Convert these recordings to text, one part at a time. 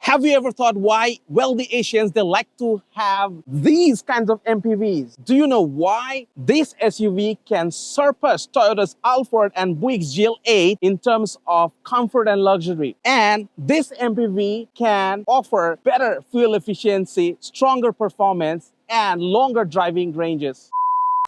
Have you ever thought why wealthy Asians, they like to have these kinds of MPVs? Do you know why this SUV can surpass Toyota's Alphard and Buick's GL8 in terms of comfort and luxury? And this MPV can offer better fuel efficiency, stronger performance, and longer driving ranges.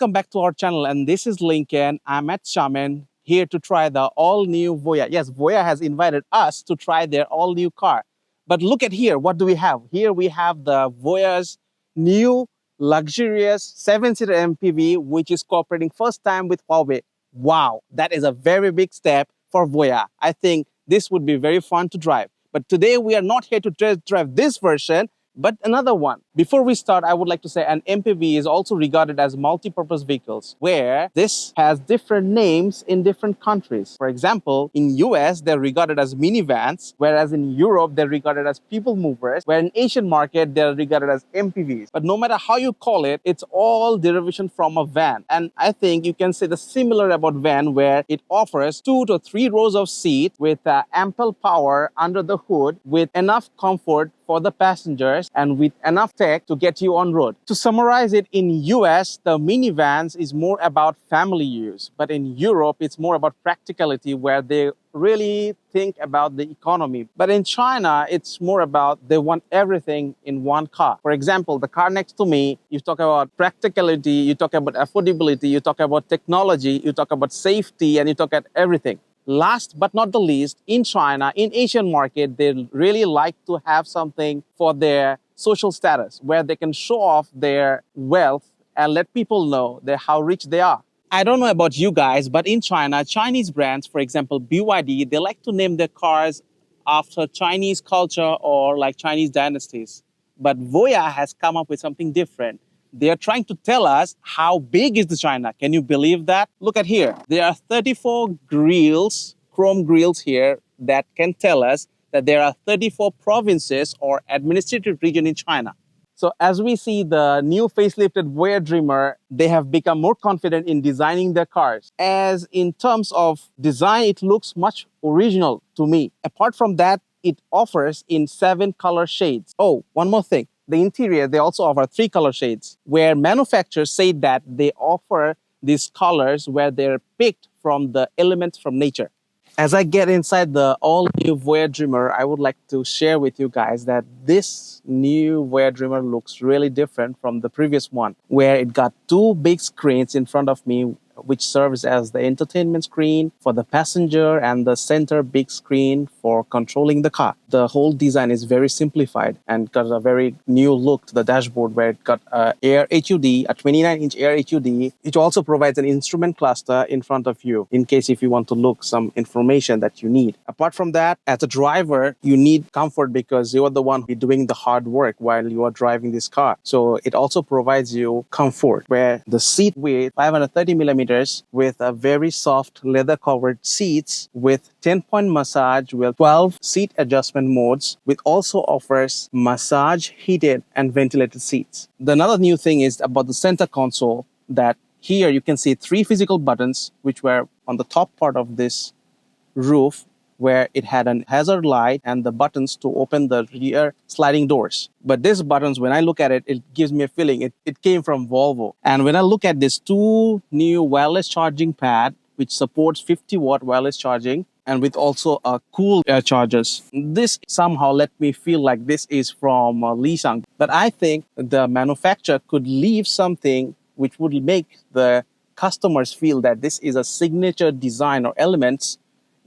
Welcome back to our channel, and this is Lincoln. I'm at Shaman, here to try the all-new Voyah. Yes, Voyah has invited us to try their all-new car. But look at here, what do we have? Here we have the Voyah's new luxurious 7-seater MPV, which is cooperating first time with Huawei. Wow, that is a very big step for Voyah. I think this would be very fun to drive. But today we are not here to test drive this version, but another one. Before we start, I would like to say an MPV is also regarded as multi-purpose vehicles, where this has different names in different countries. For example, in US, they're regarded as minivans, whereas in Europe, they're regarded as people movers, where in Asian market, they're regarded as MPVs. But no matter how you call it, it's all derivation from a van. And I think you can say the similar about van, where it offers 2 to 3 rows of seat with ample power under the hood, with enough comfort for the passengers and with enough tech to get you on road. To summarize it, in US, the minivans is more about family use, but in Europe, it's more about practicality, where they really think about the economy. But in China, it's more about they want everything in one car. For example, the car next to me, you talk about practicality, you talk about affordability, you talk about technology, you talk about safety, and you talk about everything. Last but not the least, in China, in Asian market, they really like to have something for their social status, where they can show off their wealth and let people know how rich they are. I don't know about you guys, but in China, Chinese brands, for example, BYD, they like to name their cars after Chinese culture or like Chinese dynasties. But Voyah has come up with something different. They are trying to tell us how big is the China. Can you believe that? Look at here. There are 34 grills, chrome grills here, that can tell us that there are 34 provinces or administrative region in China. So as we see the new facelifted Voyah Dreamer, they have become more confident in designing their cars. As in terms of design, it looks much original to me. Apart from that, it offers in 7 color shades. Oh, one more thing. The interior, they also offer 3 color shades, where manufacturers say that they offer these colors where they're picked from the elements from nature. As I get inside the all-new Voyah Dreamer, I would like to share with you guys that this new Voyah Dreamer looks really different from the previous one, where it got 2 big screens in front of me, which serves as the entertainment screen for the passenger and the center big screen for controlling the car. The whole design is very simplified and got a very new look to the dashboard, where it got a Air HUD, a 29-inch Air HUD. It also provides an instrument cluster in front of you in case if you want to look some information that you need. Apart from that, as a driver, you need comfort because you are the one doing the hard work while you are driving this car. So it also provides you comfort, where the seat weight 530 millimeters with a very soft leather covered seats with 10-point massage with 12 seat adjustment modes, which also offers massage, heated and ventilated seats. The another new thing is about the center console, that here you can see 3 physical buttons which were on the top part of this roof, where it had a hazard light and the buttons to open the rear sliding doors. But these buttons, when I look at it, it gives me a feeling it came from Volvo. And when I look at these 2 new wireless charging pad, which supports 50-watt wireless charging, and with also a cool air chargers, this somehow let me feel like this is from Li-Shang. But I think the manufacturer could leave something which would make the customers feel that this is a signature design or elements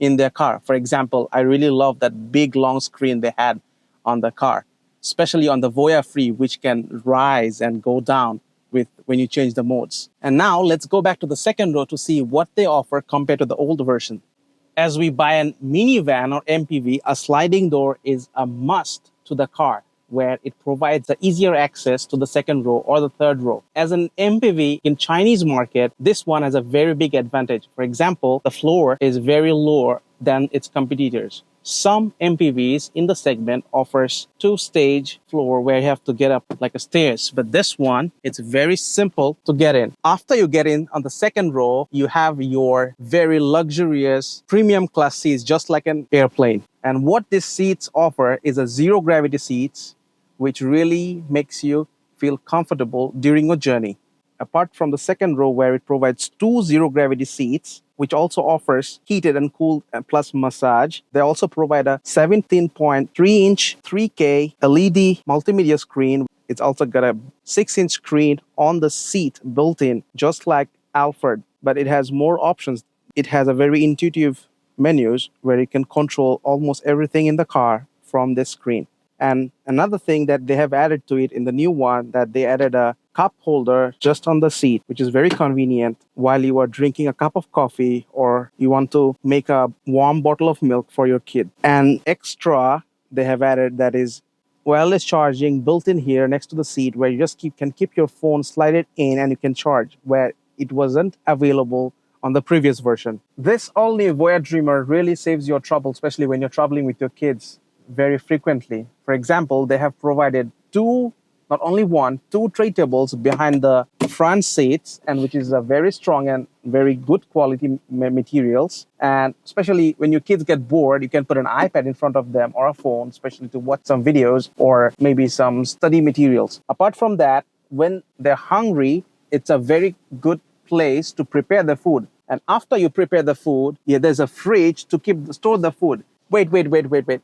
in their car. For example, I really love that big long screen they had on the car, especially on the Voyah Free, which can rise and go down with when you change the modes. And now let's go back to the second row to see what they offer compared to the old version. As we buy a minivan or MPV, a sliding door is a must to the car, where it provides the easier access to the second row or the third row. As an MPV in Chinese market, this one has a very big advantage. For example, the floor is very lower than its competitors. Some MPVs in the segment offers two-stage floor where you have to get up like a stairs. But this one, it's very simple to get in. After you get in on the second row, you have your very luxurious premium class seats, just like an airplane. And what these seats offer is a zero gravity seats, which really makes you feel comfortable during a journey. Apart from the second row where it provides two zero gravity seats, which also offers heated and cooled plus massage, they also provide a 17.3-inch 3K LED multimedia screen. It's also got a 6-inch screen on the seat built in, just like Alphard, but it has more options. It has a very intuitive menus where you can control almost everything in the car from this screen. And another thing that they have added to it in the new one, that they added a cup holder just on the seat, which is very convenient while you are drinking a cup of coffee or you want to make a warm bottle of milk for your kid. And extra, they have added that is wireless charging built in here next to the seat, where you just can keep your phone slided in and you can charge, where it wasn't available on the previous version. This all-new Voyah Dreamer really saves your trouble, especially when you're traveling with your kids very frequently. For example, they have provided not only one, two tray tables behind the front seats, and which is a very strong and very good quality materials. And especially when your kids get bored, you can put an iPad in front of them or a phone, especially to watch some videos or maybe some study materials. Apart from that, when they're hungry, it's a very good place to prepare the food. And after you prepare the food, there's a fridge to store the food. Wait.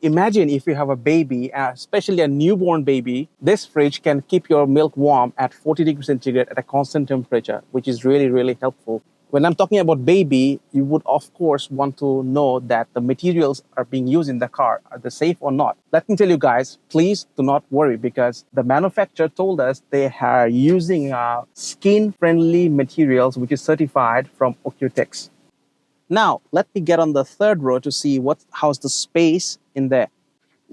Imagine if you have a baby, especially a newborn baby, this fridge can keep your milk warm at 40 degrees centigrade at a constant temperature, which is really, really helpful. When I'm talking about baby, you would, of course, want to know that the materials are being used in the car. Are they safe or not? Let me tell you guys, please do not worry, because the manufacturer told us they are using skin-friendly materials, which is certified from Ocutex. Now, let me get on the third row to see how's the space in there.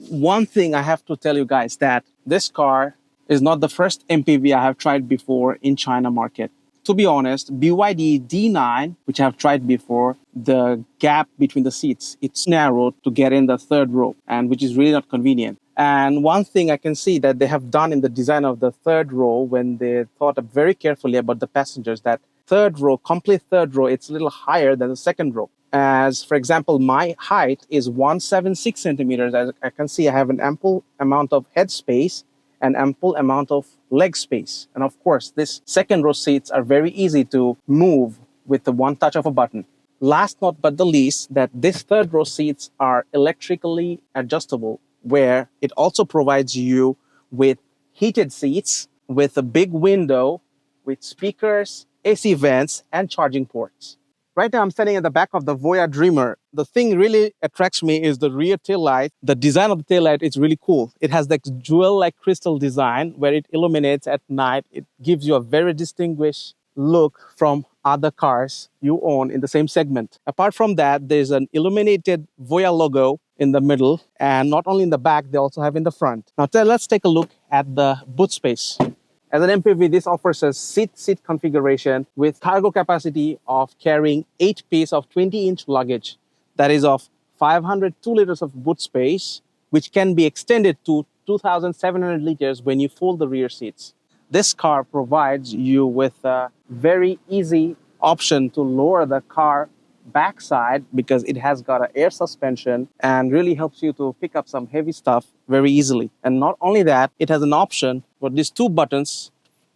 One thing I have to tell you guys, that this car is not the first MPV I have tried before in China market. To be honest, BYD D9, which I have tried before, the gap between the seats, it's narrow to get in the third row, and which is really not convenient. And one thing I can see that they have done in the design of the third row, when they thought very carefully about the passengers, that complete third row, it's a little higher than the second row. As for example, my height is 176 centimeters. As I can see, I have an ample amount of head space and ample amount of leg space. And of course, this second row seats are very easy to move with the one touch of a button. Last not but the least, that this third row seats are electrically adjustable, where it also provides you with heated seats, with a big window, with speakers, AC vents, and charging ports. Right now, I'm standing at the back of the Voyah Dreamer. The thing really attracts me is the rear tail light. The design of the tail light is really cool. It has the jewel-like crystal design where it illuminates at night. It gives you a very distinguished look from other cars you own in the same segment. Apart from that, there's an illuminated Voyah logo in the middle, and not only in the back, they also have in the front. Now, let's take a look at the boot space. As an MPV, this offers a seat configuration with cargo capacity of carrying 8 pieces of 20-inch luggage. That is of 502 liters of boot space, which can be extended to 2,700 liters when you fold the rear seats. This car provides you with a very easy option to lower the car backside, because it has got an air suspension and really helps you to pick up some heavy stuff very easily. And not only that, it has an option for these two buttons.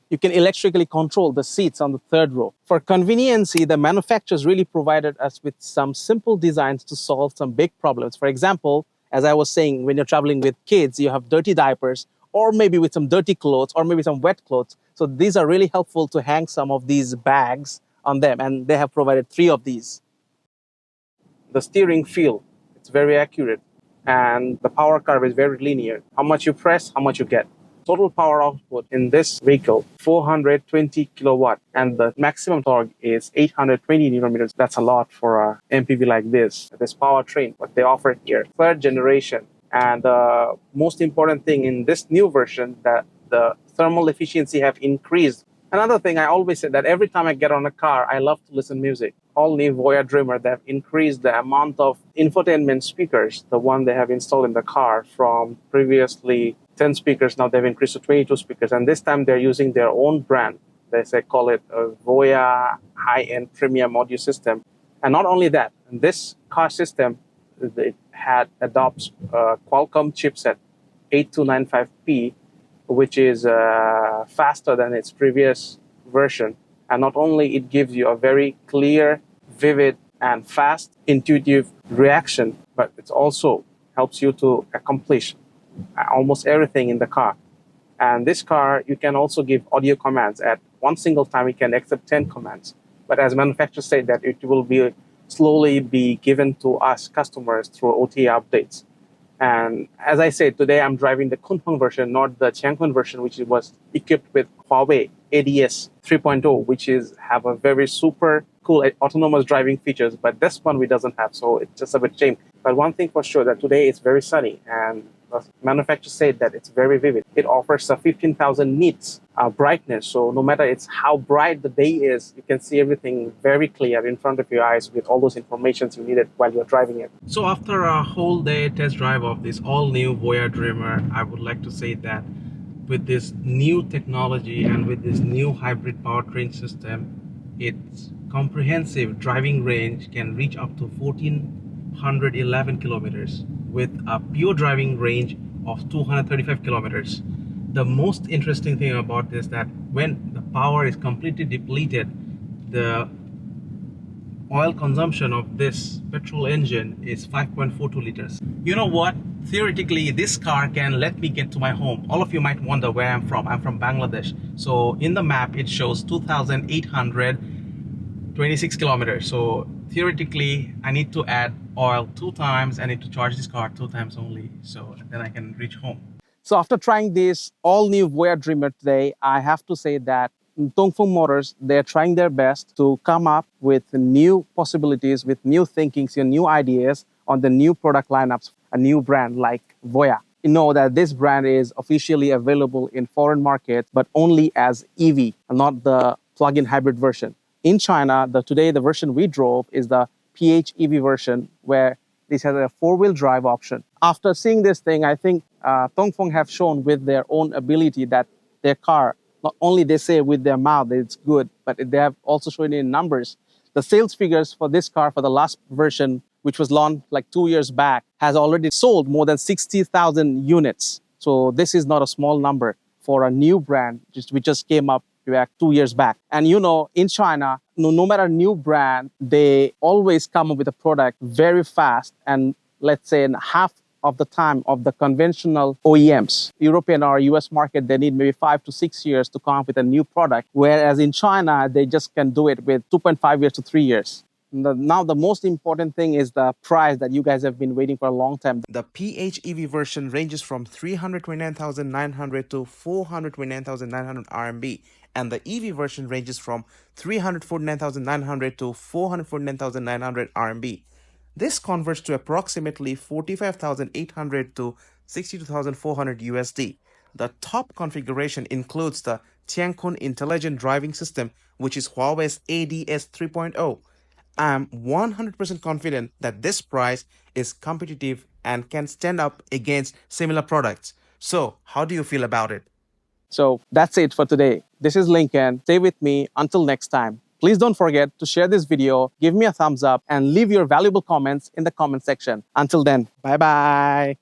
You can electrically control the seats on the third row. For convenience, the manufacturers really provided us with some simple designs to solve some big problems. For example, as I was saying, when you're traveling with kids, you have dirty diapers, or maybe with some dirty clothes, or maybe some wet clothes. So these are really helpful to hang some of these bags on them, and they have provided 3 of these. The steering feel, it's very accurate, and the power curve is very linear. How much you press, how much you get. Total power output in this vehicle, 420 kilowatt, and the maximum torque is 820 newton meters. That's a lot for a MPV like this powertrain, what they offer here. 3rd generation, and the most important thing in this new version, that the thermal efficiency have increased Another thing, I always say that every time I get on a car, I love to listen to music. All new Voyah Dreamer, they've increased the amount of infotainment speakers, the one they have installed in the car, from previously 10 speakers, now they've increased to 22 speakers. And this time they're using their own brand. They say call it a Voyah high-end premium audio system. And not only that, this car system, it adopts a Qualcomm chipset 8295P, which is faster than its previous version. And not only it gives you a very clear, vivid, and fast, intuitive reaction, but it also helps you to accomplish almost everything in the car. And this car, you can also give audio commands. At one single time, you can accept 10 commands. But as manufacturers say that it will be slowly be given to us customers through OTA updates. And as I said, today I'm driving the Kunpeng version, not the Changchun version, which was equipped with Huawei ADS 3.0, which have a very super cool autonomous driving features. But this one we doesn't have, so it's just a bit shame. But one thing for sure, that today it's very sunny, and the manufacturer said that it's very vivid. It offers a 15,000 nits brightness, so no matter it's how bright the day is, you can see everything very clear in front of your eyes with all those informations you needed while you're driving it. So after a whole day test drive of this all-new Voyah Dreamer, I would like to say that with this new technology and with this new hybrid powertrain system, its comprehensive driving range can reach up to 1,411 kilometers with a pure driving range of 235 kilometers. The most interesting thing about this is that when the power is completely depleted, the oil consumption of this petrol engine is 5.42 liters. You know what? Theoretically, this car can let me get to my home. All of you might wonder where I'm from. I'm from Bangladesh. So in the map, it shows 2,826 kilometers. So theoretically, I need to add oil 2 times. I need to charge this car 2 times only. So then I can reach home. So after trying this all-new Voyah Dreamer today, I have to say that Dongfeng Motors, they're trying their best to come up with new possibilities, with new thinkings and new ideas on the new product lineups, a new brand like Voyah. You know that this brand is officially available in foreign markets, but only as EV, not the plug-in hybrid version. In China, today the version we drove is the PHEV version, where this has a 4-wheel drive option. After seeing this thing, I think Dongfeng have shown with their own ability that their car, not only they say with their mouth that it's good, but they have also shown it in numbers. The sales figures for this car for the last version, which was launched like 2 years back, has already sold more than 60,000 units. So this is not a small number for a new brand, which just came up back 2 years back. And you know, in China, no matter new brand, they always come up with a product very fast, and let's say in half of the time of the conventional OEMs. European or US market, they need maybe 5 to 6 years to come up with a new product, whereas in China, they just can do it with 2.5 years to 3 years. Now, the most important thing is the price that you guys have been waiting for a long time. The PHEV version ranges from 329,900 to 429,900 RMB, and the EV version ranges from 349,900 to 449,900 RMB. This converts to approximately 45,800 to 62,400 USD. The top configuration includes the Changchun Intelligent Driving System, which is Huawei's ADS 3.0. I'm 100% confident that this price is competitive and can stand up against similar products. So, how do you feel about it? So, that's it for today. This is Lincoln. Stay with me until next time. Please don't forget to share this video, give me a thumbs up, and leave your valuable comments in the comment section. Until then, bye-bye.